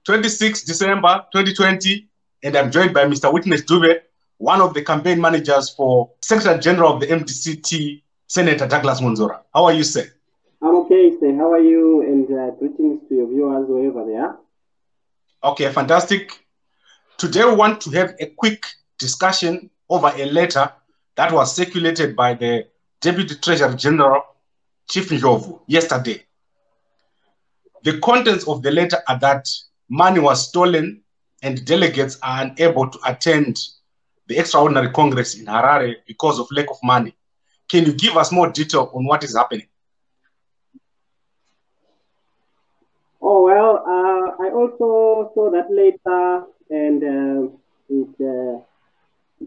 26 December 2020, and I'm joined by Mr. Witness Dube, one of the campaign managers for Secretary General of the MDCT, Senator Douglas Munzora. How are you, sir? I'm okay, sir. How are you? And greetings to your viewers wherever they are. Okay, fantastic. Today we want to have a quick discussion over a letter that was circulated by the Deputy Treasurer General, Chief Ndlovu, yesterday. The contents of the letter are that money was stolen and delegates are unable to attend the extraordinary Congress in Harare because of lack of money. Can you give us more detail on what is happening? Oh, well, I also saw that later, and it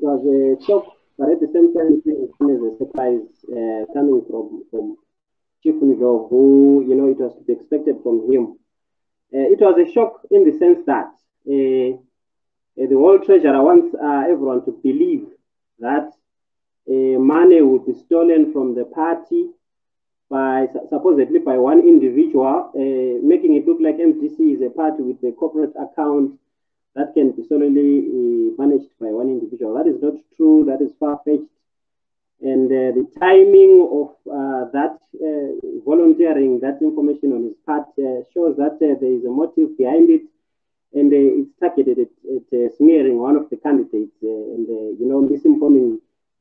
was a shock, but at the same time, it was a surprise coming from Chief Ndlovu, who, you know, it was to be expected from him. It was a shock in the sense that the World Treasurer wants everyone to believe that money would be stolen from the party by supposedly by one individual, making it look like MDC is a party with a corporate account that can be solely managed by one individual. That is not true. That is far-fetched. And the timing of that volunteering that information on his part shows that there is a motive behind it, and it's targeted at smearing one of the candidates and you know, misinforming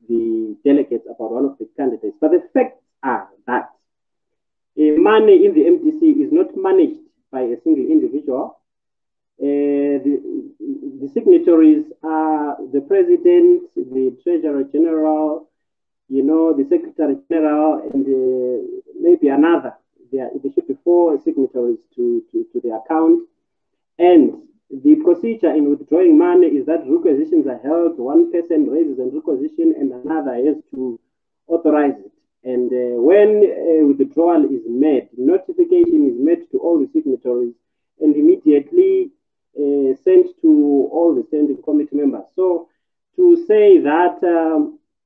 the delegates about one of the candidates. But the facts are that money in the MDC is not managed by a single individual. The signatories are the President, the Treasurer General, you know, the Secretary General, and maybe another. There should be 4 signatories to the account. And the procedure in withdrawing money is that requisitions are held, one person raises a requisition and another has to authorize it. And when a withdrawal is made, notification is made to all the signatories and immediately sent to all the standing committee members. So to say that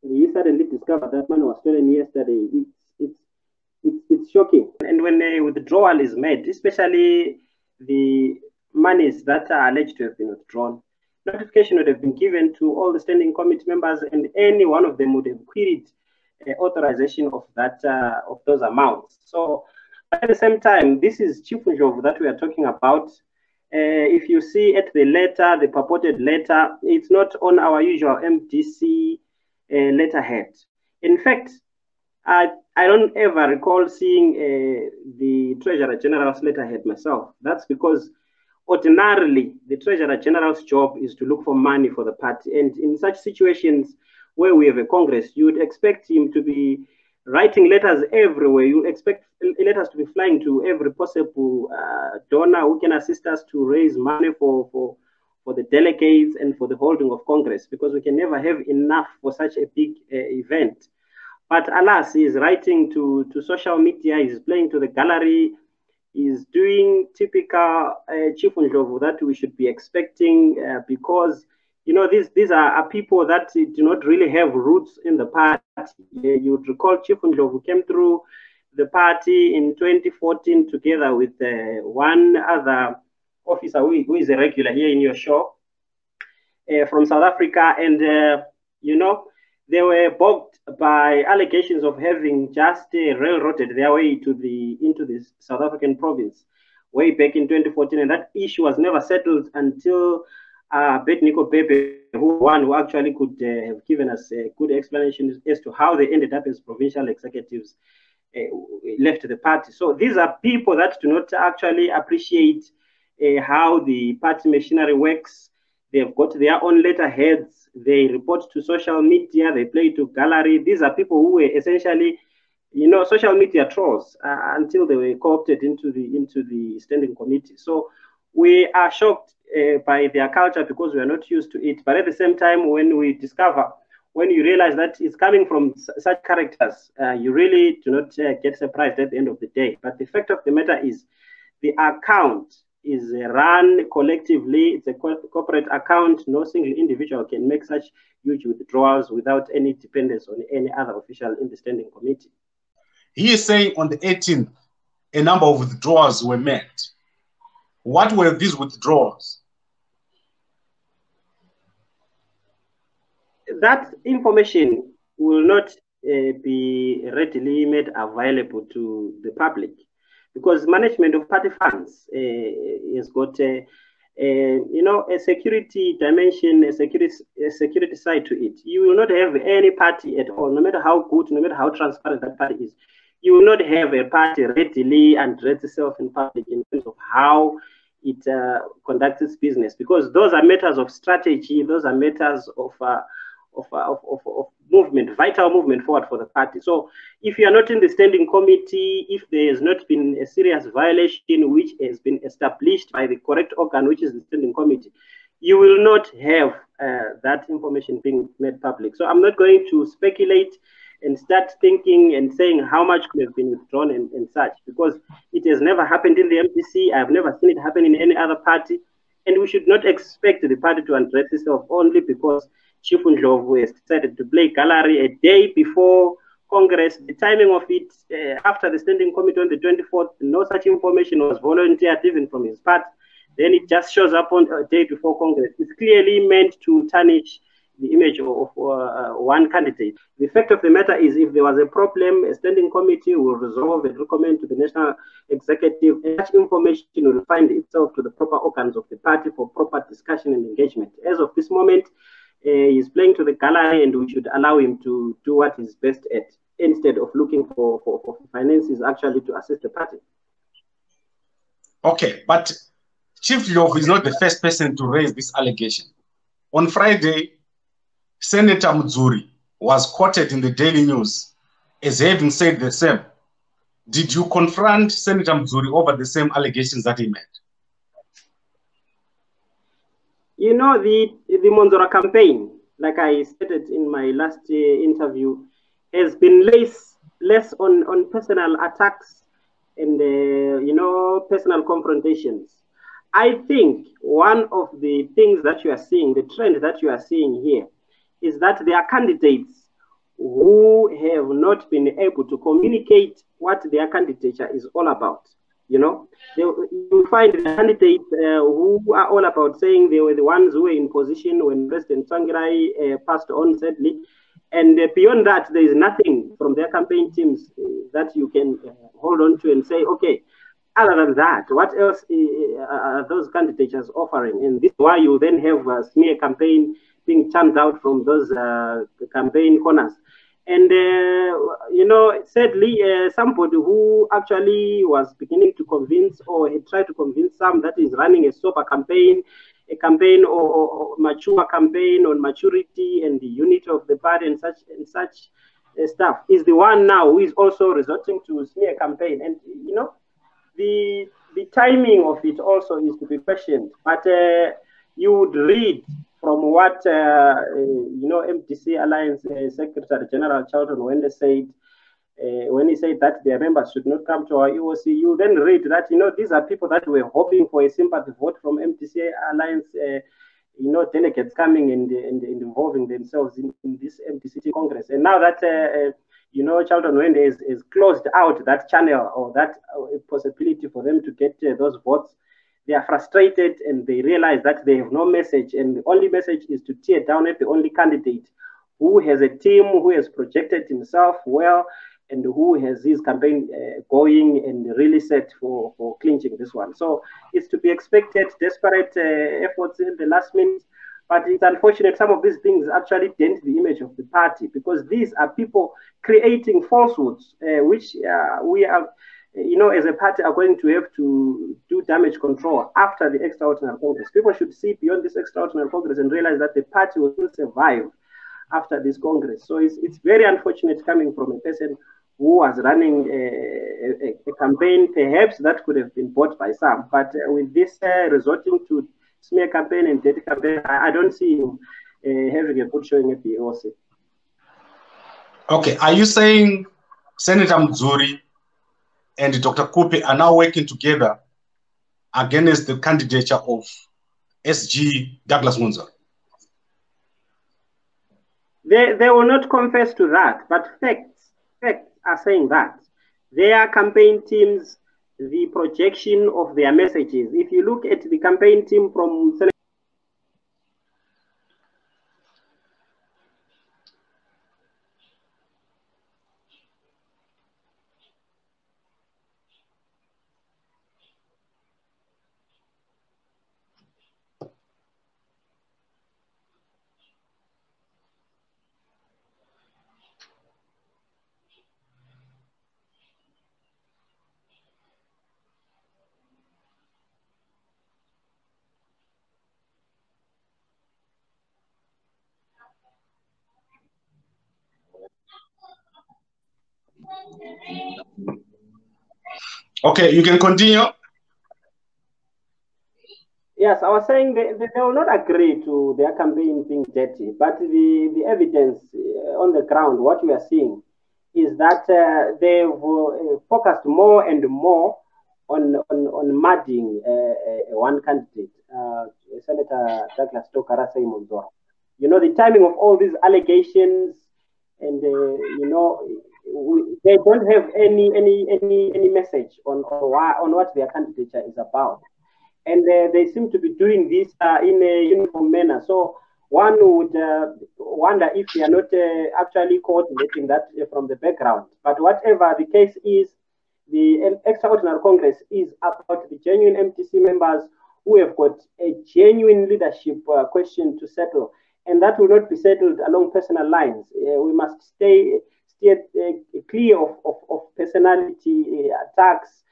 we suddenly discovered that money was stolen yesterday, it's shocking. And when a withdrawal is made, especially the monies that are alleged to have been withdrawn, notification would have been given to all the standing committee members, and any one of them would have queried authorization of that of those amounts. So at the same time, this is Chief Ndlovu that we are talking about. If you see at the letter, the purported letter, it's not on our usual MDC letterhead. In fact, I don't ever recall seeing the Treasurer General's letterhead myself. That's because ordinarily the Treasurer General's job is to look for money for the party. And in such situations where we have a Congress, you would expect him to be writing letters everywhere. You expect letters to be flying to every possible donor who can assist us to raise money for the delegates and for the holding of Congress, because we can never have enough for such a big event. But alas, he is writing to social media, he's playing to the gallery, he's doing typical Chief Ndlovu that we should be expecting because, you know, these are people that do not really have roots in the party. You would recall Chief Ndlovu came through the party in 2014 together with one other officer who is a regular here in your show from South Africa, and you know, they were bogged by allegations of having just railroaded their way into the South African province way back in 2014, and that issue was never settled until Bebe, who actually could have given us a good explanation as to how they ended up as provincial executives, left the party. So these are people that do not actually appreciate how the party machinery works. They've got their own letterheads. They report to social media. They play to gallery. These are people who were essentially, you know, social media trolls until they were co-opted into the standing committee. So we are shocked by their culture because we are not used to it. But at the same time, when you realize that it's coming from such characters, you really do not get surprised at the end of the day. But the fact of the matter is, the account is run collectively. It's a corporate account. No single individual can make such huge withdrawals without any dependence on any other official in the standing committee. He is saying on the 18th, a number of withdrawals were made. What were these withdrawals? That information will not be readily made available to the public, because management of party funds has got a security dimension, a security side to it. You will not have any party at all, no matter how good, no matter how transparent that party is. You will not have a party readily address itself in public in terms of how it conducts its business, because those are matters of strategy, those are matters of movement, vital movement forward for the party. So if you are not in the standing committee, if there has not been a serious violation which has been established by the correct organ, which is the standing committee, you will not have that information being made public. So I'm not going to speculate and start thinking and saying how much could have been withdrawn and such, because it has never happened in the MPC. I've never seen it happen in any other party. And we should not expect the party to address itself only because Chief Ndlovu has decided to play gallery a day before Congress. The timing of it, after the standing committee on the 24th, no such information was volunteered even from his part. Then it just shows up on a day before Congress. It's clearly meant to tarnish the image of one candidate. The fact of the matter is, if there was a problem, a standing committee will resolve and recommend to the national executive, and such information will find itself to the proper organs of the party for proper discussion and engagement. As of this moment, he's playing to the gallery, and we should allow him to do what he's best at, instead of looking for finances actually to assist the party. Okay, but Chief Ndlovu is not the first person to raise this allegation. On Friday, Senator Mudzuri was quoted in the Daily News as having said the same. Did you confront Senator Mudzuri over the same allegations that he made? You know, the Mudzuri campaign, like I stated in my last interview, has been less on personal attacks and personal confrontations. I think one of the things that you are seeing, the trend that you are seeing here, is that there are candidates who have not been able to communicate what their candidature is all about. You know, you find the candidates who are all about saying they were the ones who were in position when President Tsvangirai passed on, sadly. And beyond that, there is nothing from their campaign teams that you can hold on to and say, okay, other than that, what else are those candidatures offering? And this is why you then have a smear campaign being churned out from those campaign corners. And, sadly, somebody who actually was beginning to convince, or had tried to convince some that is running a sober campaign, a campaign or mature campaign on maturity and the unity of the party and such stuff, is the one now who is also resorting to smear campaign. And, you know, the timing of it also is to be questioned. But you would read from what MDC Alliance Secretary General Charlton Wende said, when he said that their members should not come to our EOC, you then read that, you know, these are people that were hoping for a sympathy vote from MDC Alliance, delegates coming and involving themselves in this MDC Congress. And now that, Charlton Wende is closed out that channel, or that possibility for them to get those votes, they are frustrated and they realize that they have no message, and the only message is to tear down at the only candidate who has a team, who has projected himself well, and who has his campaign going and really set for clinching this one. So it's to be expected, desperate efforts in the last minute, but it's unfortunate some of these things actually dent the image of the party, because these are people creating falsehoods, which we are, as a party, are going to have to do damage control after the extraordinary Congress. People should see beyond this extraordinary Congress and realize that the party will still survive after this Congress. So it's very unfortunate coming from a person who was running a campaign, perhaps that could have been bought by some. But with this resorting to smear campaign and dirty campaign, I don't see him having a good showing at the EOC. Okay, are you saying Senator Mudzuri and Dr. Khupe are now working together against the candidature of SG Douglas Mudzuri? They will not confess to that, but facts are saying that their campaign teams, the projection of their messages. If you look at the campaign team from Okay, you can continue. Yes, I was saying they will not agree to their campaign being dirty, but the evidence on the ground, what we are seeing, is that they've focused more and more on mudding one candidate, Senator Douglas Khupe Mudzuri. You know, the timing of all these allegations, and you know, they don't have any message on what their candidature is about. And they seem to be doing this in a uniform manner. So one would wonder if they are not actually coordinating that from the background. But whatever the case is, the Extraordinary Congress is about the genuine MTC members who have got a genuine leadership question to settle. And that will not be settled along personal lines. We must stay clear of personality attacks,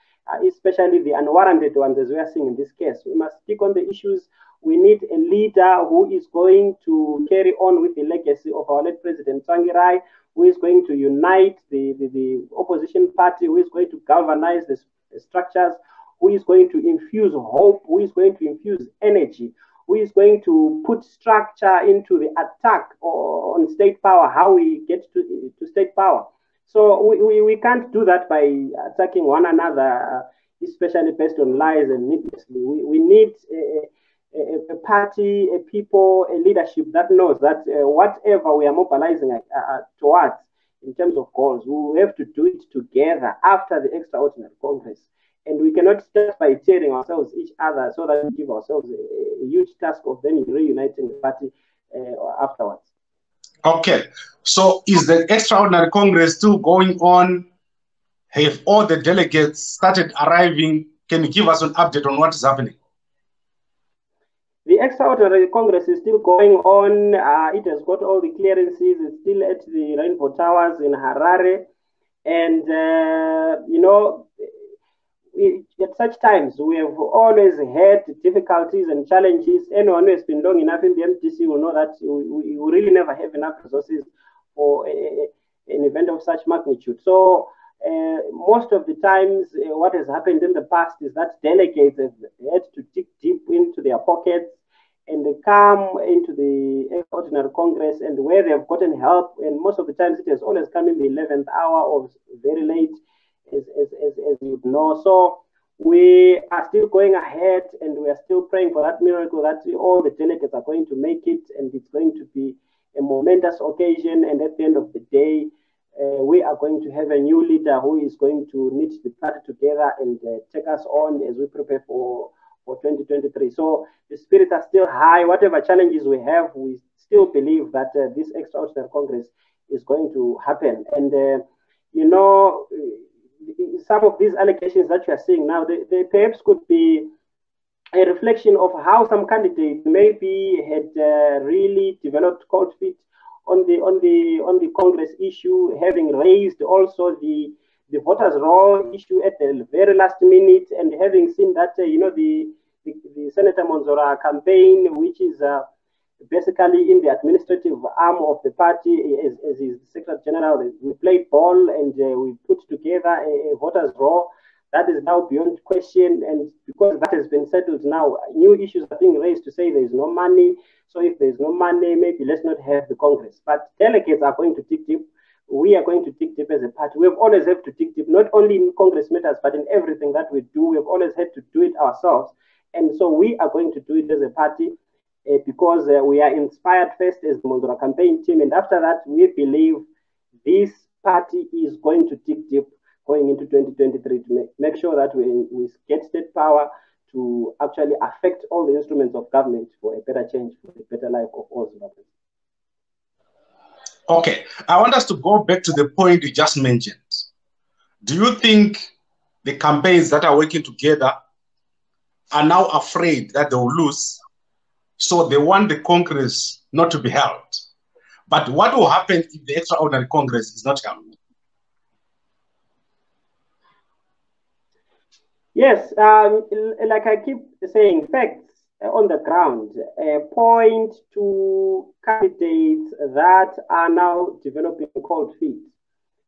especially the unwarranted ones, as we are seeing in this case. We must stick on the issues. We need a leader who is going to carry on with the legacy of our late President Tsvangirai, who is going to unite the opposition party, who is going to galvanize the structures, who is going to infuse hope, who is going to infuse energy, who is going to put structure into the attack on state power, how we get to state power. So we can't do that by attacking one another, especially based on lies and needlessly. We need a party, a people, a leadership that knows that whatever we are mobilizing towards in terms of goals, we have to do it together after the Extraordinary Congress. And we cannot start by tearing ourselves each other so that we give ourselves a huge task of then reuniting the party afterwards. Okay, so is the Extraordinary Congress still going on? Have all the delegates started arriving? Can you give us an update on what is happening? The Extraordinary Congress is still going on. It has got all the clearances. It's still at the Rainbow Towers in Harare. And, you know, at such times, we have always had difficulties and challenges. Anyone who has been long enough in the MTC will know that we really never have enough resources for an event of such magnitude. So most of the times, what has happened in the past is that delegates have had to dig deep into their pockets and they come into the Extraordinary Congress, and where they have gotten help, and most of the times it has always come in the 11th hour or very late, as you know. So we are still going ahead, and we are still praying for that miracle that all the delegates are going to make it, and it's going to be a momentous occasion. And at the end of the day, we are going to have a new leader who is going to knit the party together and take us on as we prepare for 2023. So the spirits are still high. Whatever challenges we have, we still believe that this Extraordinary Congress is going to happen. And you know, some of these allegations that you are seeing now, they perhaps could be a reflection of how some candidates maybe had really developed cold feet on the Congress issue, having raised also the voters' roll issue at the very last minute, and having seen that you know, the Senator Mudzuri campaign, which is basically in the administrative arm of the party, as his Secretary General, we played ball and we put together a voters' roll that is now beyond question. And because that has been settled now, new issues are being raised to say there is no money. So if there is no money, maybe let's not have the Congress. But delegates are going to dig deep. We are going to dig deep as a party. We have always had to dig deep, not only in Congress matters, but in everything that we do. We have always had to do it ourselves. And so we are going to do it as a party because we are inspired first as the Mudzuri campaign team. And after that, we believe this party is going to dig deep, going into 2023 to make sure that we get state power to actually affect all the instruments of government for a better change, for a better life of all Zimbabweans. Okay, I want us to go back to the point you just mentioned. Do you think the campaigns that are working together are now afraid that they will lose, so they want the Congress not to be held? But what will happen if the extraordinary Congress is not held? Yes, like I keep saying, facts on the ground point to candidates that are now developing cold feet.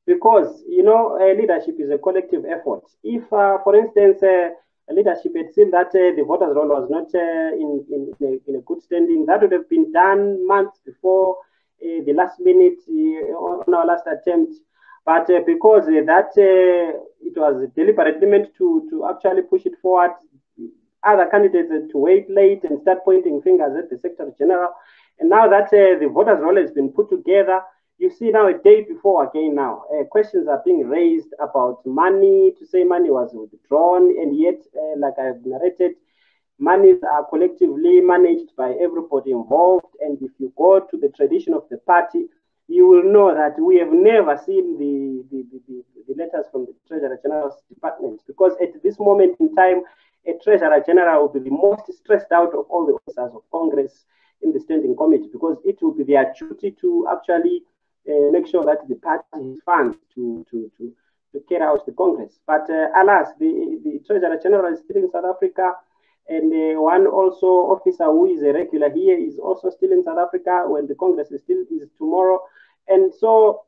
Because, you know, leadership is a collective effort. If, for instance, leadership had seen that the voters' roll was not in a good standing, that would have been done months before the last minute on our last attempt. But because it was deliberately meant to actually push it forward, other candidates had to wait late and start pointing fingers at the Secretary General. And now that the voters' roll has been put together, you see now a day before again now, questions are being raised about money, to say money was withdrawn, and yet, like I've narrated, monies are collectively managed by everybody involved. And if you go to the tradition of the party, you will know that we have never seen the letters from the Treasurer General's department, because at this moment in time, a Treasurer General will be the most stressed out of all the officers of Congress in the standing committee, because it will be their duty to actually make sure that the party has funds to carry out the Congress. But alas, the Treasurer General is still in South Africa, and one also officer who is a regular here is also still in South Africa when the Congress is tomorrow. And so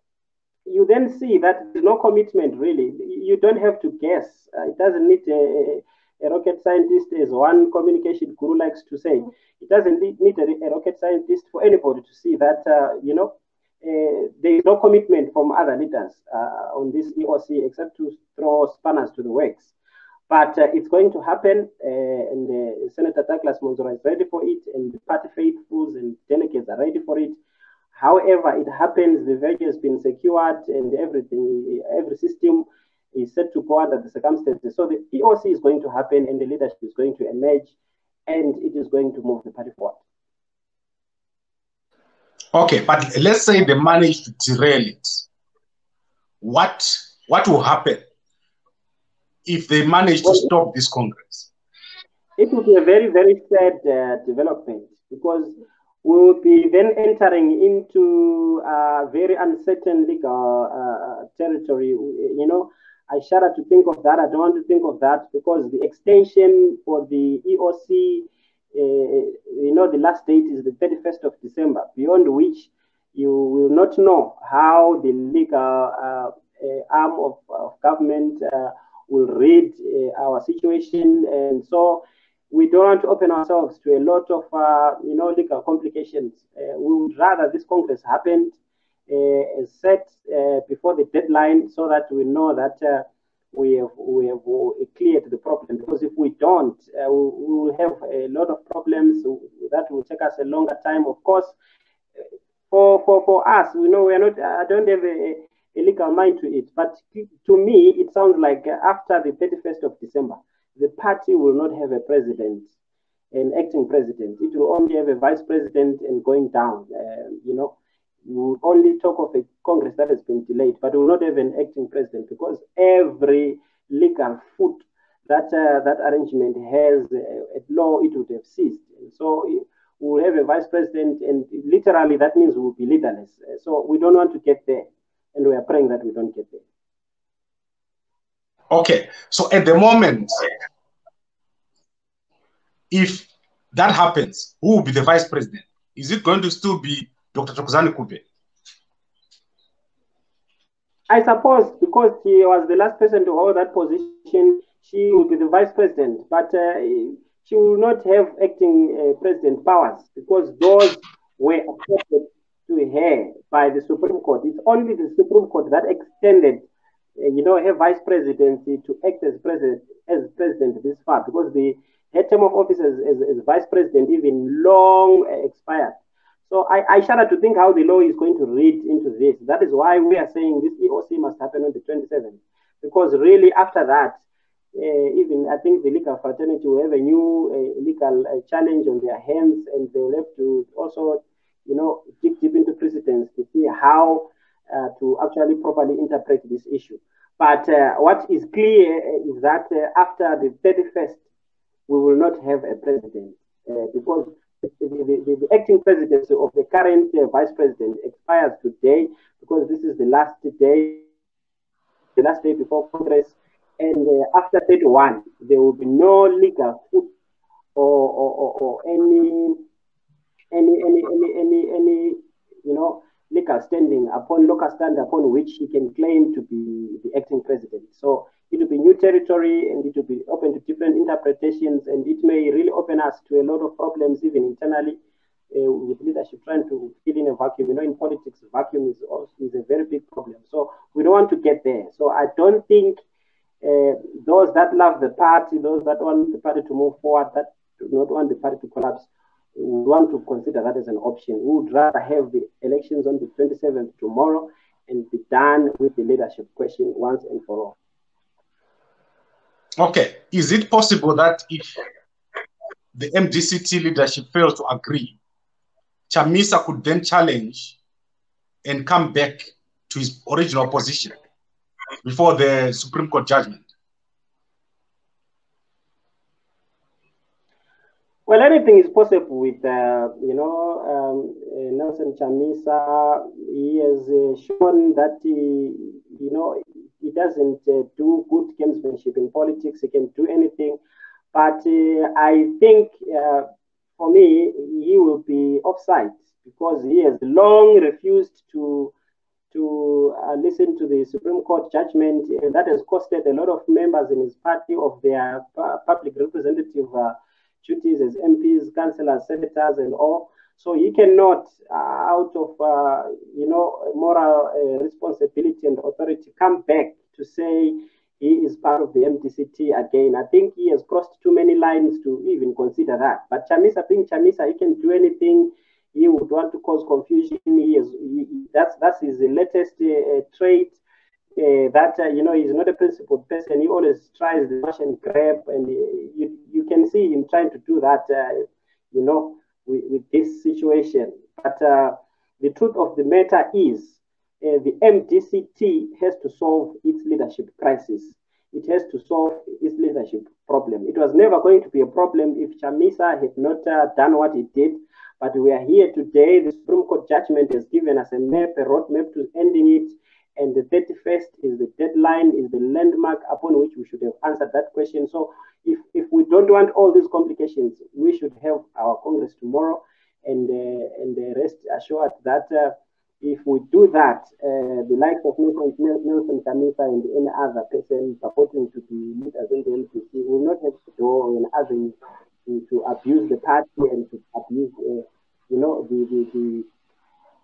you then see that there's no commitment really. You don't have to guess. It doesn't need a rocket scientist, as one communication guru likes to say. It doesn't need a rocket scientist for anybody to see that, there is no commitment from other leaders on this EOC except to throw spanners to the works. But it's going to happen, and Senator Douglas Mudzuri is ready for it, and the party faithfuls and delegates are ready for it. However, it happens, the venue has been secured, and everything, every system is set to go under the circumstances. So the EOC is going to happen, and the leadership is going to emerge, and it is going to move the party forward. Okay, but let's say they manage to derail it. What will happen if they manage to stop this Congress? It will be a very, very sad development, because we will be then entering into very uncertain legal territory. You know, I shudder to think of that. I don't want to think of that, because the extension for the EOC, the last date is the 31st of December, beyond which you will not know how the legal arm of government will read our situation. And so we don't want to open ourselves to a lot of, legal complications. We would rather this Congress happened set before the deadline, so that we know that we have cleared the problem. Because if we don't, we will have a lot of problems that will take us a longer time. Of course, for us, we know we are not. I don't have a legal mind to it, but to me, it sounds like after the 31st of December, the party will not have a president, an acting president. It will only have a vice president and going down. We will only talk of a Congress that has been delayed, but we will not have an acting president, because every legal foot that arrangement has at law, it would have ceased. And so we will have a vice president, and literally that means we will be leaderless. So we don't want to get there, and we are praying that we don't get there. Okay, so at the moment, if that happens, who will be the vice president? Is it going to still be Dr. Thokozani Khupe? I suppose, because she was the last person to hold that position, she will be the vice president, but she will not have acting president powers, because those were accepted to her by the Supreme Court. It's only the Supreme Court that extended her vice presidency to act as president this far, because her term of office as vice president even long expired. So I shudder to think how the law is going to read into this. That is why we are saying this EOC must happen on the 27th, because really after that, even I think the legal fraternity will have a new legal challenge on their hands, and they will have to also, dig deep into precedents to see how to actually properly interpret this issue. But what is clear is that after the 31st, we will not have a president because the acting presidency of the current vice president expires today, because this is the last day before Congress. And after 31, there will be no legal foot or any legal standing upon local stand upon which he can claim to be the acting president. So it will be new territory, and it will be open to different interpretations, and it may really open us to a lot of problems even internally with leadership trying to fill in a vacuum. In politics, vacuum is a very big problem. So we don't want to get there. So I don't think those that love the party, those that want the party to move forward, that do not want the party to collapse, we want to consider that as an option. We would rather have the elections on the 27th tomorrow and be done with the leadership question once and for all. Okay. Is it possible that if the MDCT leadership fails to agree, Chamisa could then challenge and come back to his original position before the Supreme Court judgment? Well, anything is possible with, Nelson Chamisa. He has shown that he doesn't do good gamesmanship in politics. He can do anything. But I think, for me, he will be offside because he has long refused to listen to the Supreme Court judgment. That has costed a lot of members in his party of their public representative duties as MPs, councillors, senators, and all. So he cannot, out of moral responsibility and authority, come back to say he is part of the MDCT again. I think he has crossed too many lines to even consider that. But Chamisa, he can do anything. He would want to cause confusion. That's his latest trait. That he's not a principled person. He always tries to rush and grab, and you can see him trying to do that. With this situation. But the truth of the matter is, the MDCT has to solve its leadership crisis. It has to solve its leadership problem. It was never going to be a problem if Chamisa had not done what he did. But we are here today. The Supreme Court judgment has given us a roadmap to ending it. And the 31st is the deadline, is the landmark upon which we should have answered that question. So if we don't want all these complications, we should have our Congress tomorrow, and rest assured that if we do that, the likes of Nelson Chamisa and any other person purporting to be leaders in the LPC will not have to go in avenue to abuse the party and to abuse,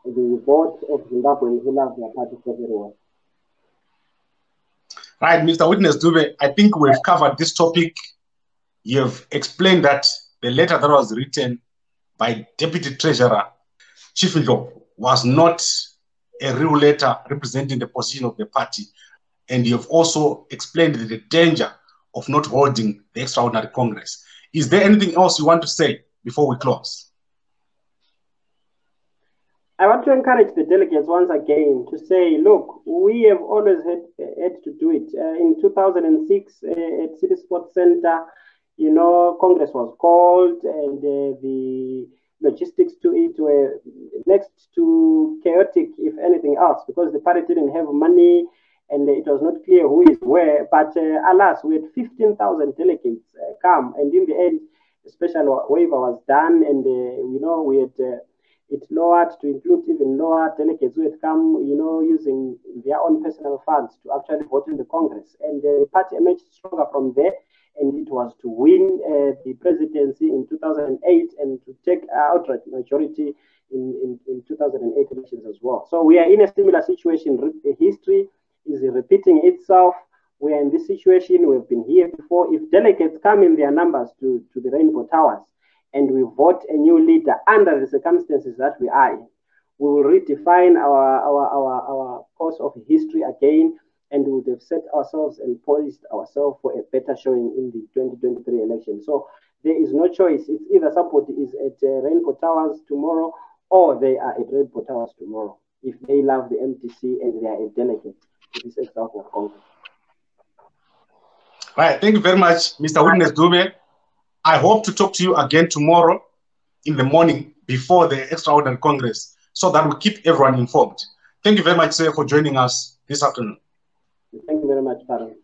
the vote of Zimbabweans who love their party so very well. Right, Mr. Witness Dube, I think we've covered this topic. You've explained that the letter that was written by Deputy Treasurer Chief Ndlovu was not a real letter representing the position of the party. And you've also explained the danger of not holding the Extraordinary Congress. Is there anything else you want to say before we close? I want to encourage the delegates once again to say, look, we have always had to do it. In 2006 at City Sports Center, Congress was called, and the logistics to it were next to chaotic, if anything else, because the party didn't have money and it was not clear who is where. But alas, we had 15,000 delegates come, and in the end, a special waiver was done, and we had it lowered to include even lower delegates who had come, using their own personal funds to actually vote in the Congress. And the party emerged stronger from there, and it was to win the presidency in 2008 and to take outright majority in 2008 elections as well. So we are in a similar situation. History is repeating itself. We are in this situation. We've been here before. If delegates come in their numbers to the Rainbow Towers, and we vote a new leader under the circumstances that we are in, we will redefine our course of history again, and we would have set ourselves and poised ourselves for a better showing in the 2023 election. So there is no choice. It's either somebody is at Rainbow Towers tomorrow or they are at Rainbow Towers tomorrow if they love the MTC and they are a delegate to this extraordinary Congress. Right. Thank you very much, Mr. Witness Dube. I hope to talk to you again tomorrow in the morning before the extraordinary Congress so that we keep everyone informed. Thank you very much, sir, for joining us this afternoon. Thank you very much, Parang.